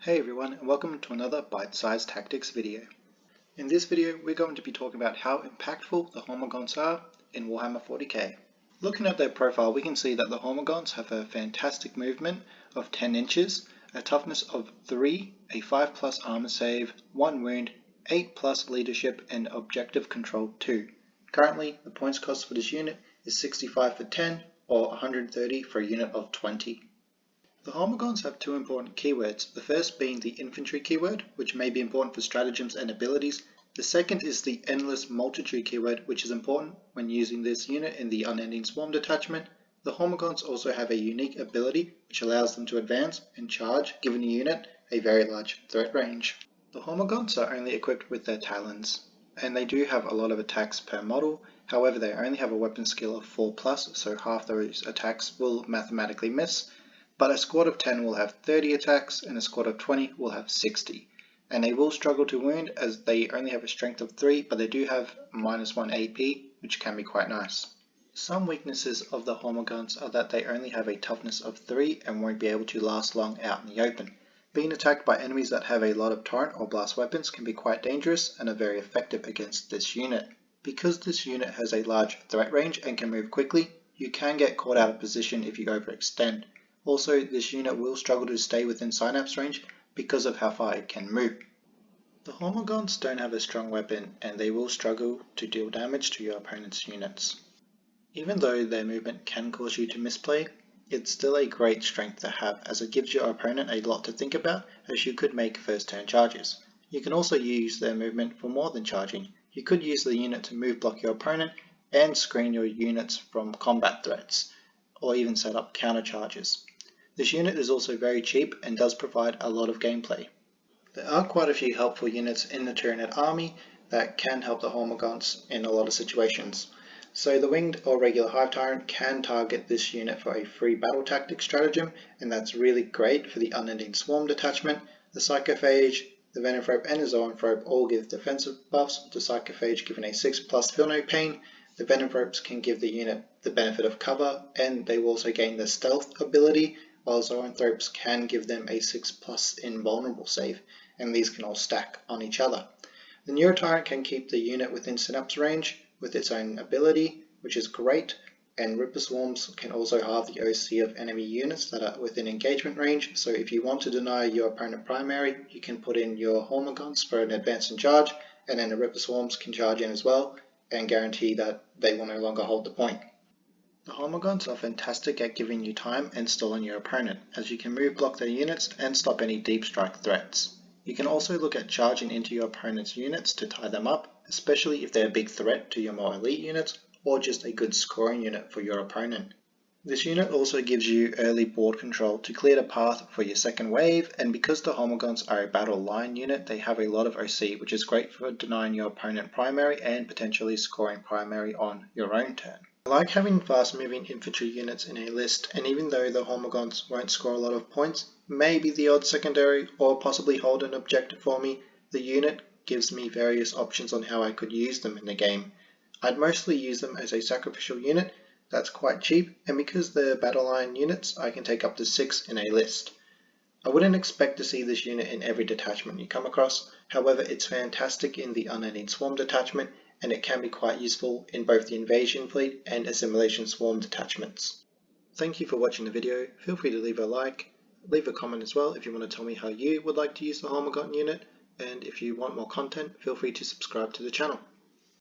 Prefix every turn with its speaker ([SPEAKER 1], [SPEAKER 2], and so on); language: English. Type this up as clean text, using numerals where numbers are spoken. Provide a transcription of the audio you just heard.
[SPEAKER 1] Hey everyone, and welcome to another bite-sized tactics video. In this video, we're going to be talking about how impactful the Hormagaunts are in Warhammer 40k. Looking at their profile, we can see that the Hormagaunts have a fantastic movement of 10 inches, a toughness of 3, a 5+ armor save, 1 wound, 8+ leadership, and objective control 2. Currently, the points cost for this unit is 65 for 10 or 130 for a unit of 20. The Hormagaunts have two important keywords, the first being the infantry keyword, which may be important for stratagems and abilities. The second is the endless multitude keyword, which is important when using this unit in the unending swarm detachment. The Hormagaunts also have a unique ability which allows them to advance and charge, giving the unit a very large threat range. The Hormagaunts are only equipped with their talons, and they do have a lot of attacks per model. However, they only have a weapon skill of 4+, so half those attacks will mathematically miss. But a squad of 10 will have 30 attacks and a squad of 20 will have 60. And they will struggle to wound as they only have a strength of 3, but they do have -1 AP, which can be quite nice. Some weaknesses of the Hormagaunts are that they only have a toughness of 3 and won't be able to last long out in the open. Being attacked by enemies that have a lot of torrent or blast weapons can be quite dangerous and are very effective against this unit. Because this unit has a large threat range and can move quickly, you can get caught out of position if you overextend. Also, this unit will struggle to stay within synapse range because of how far it can move. The Hormagaunts don't have a strong weapon and they will struggle to deal damage to your opponent's units. Even though their movement can cause you to misplay, it's still a great strength to have as it gives your opponent a lot to think about as you could make first turn charges. You can also use their movement for more than charging. You could use the unit to move block your opponent and screen your units from combat threats, or even set up counter charges. This unit is also very cheap and does provide a lot of gameplay. There are quite a few helpful units in the Tyranid army that can help the Hormagaunts in a lot of situations. So the Winged or regular Hive Tyrant can target this unit for a free battle tactic stratagem, and that's really great for the Unending Swarm detachment. The Psychophage, the Venomthrope and the Zoanthrope all give defensive buffs, with the Psychophage giving a 6+ Feel No Pain. The Venomthropes can give the unit the benefit of cover, and they will also gain the Stealth ability, while Zoanthropes can give them a 6+ invulnerable save, and these can all stack on each other. The Neurotyrant can keep the unit within synapse range with its own ability, which is great, and Ripper Swarms can also halve the OC of enemy units that are within engagement range, so if you want to deny your opponent primary, you can put in your Hormagaunts for an advance and charge, and then the Ripper Swarms can charge in as well, and guarantee that they will no longer hold the point. The Hormagaunts are fantastic at giving you time and stalling your opponent, as you can move block their units and stop any deep strike threats. You can also look at charging into your opponent's units to tie them up, especially if they're a big threat to your more elite units, or just a good scoring unit for your opponent. This unit also gives you early board control to clear the path for your second wave, and because the Hormagaunts are a battle line unit, they have a lot of OC, which is great for denying your opponent primary and potentially scoring primary on your own turn. I like having fast moving infantry units in a list, and even though the Hormagaunts won't score a lot of points, maybe the odd secondary or possibly hold an objective for me, the unit gives me various options on how I could use them in the game. I'd mostly use them as a sacrificial unit that's quite cheap, and because they're battle line units, I can take up to 6 in a list. I wouldn't expect to see this unit in every detachment you come across, however it's fantastic in the Unending Swarm detachment, and it can be quite useful in both the Invasion Fleet and Assimilation Swarm detachments. Thank you for watching the video. Feel free to leave a like, leave a comment as well if you want to tell me how you would like to use the Hormagaunt unit, and if you want more content, feel free to subscribe to the channel.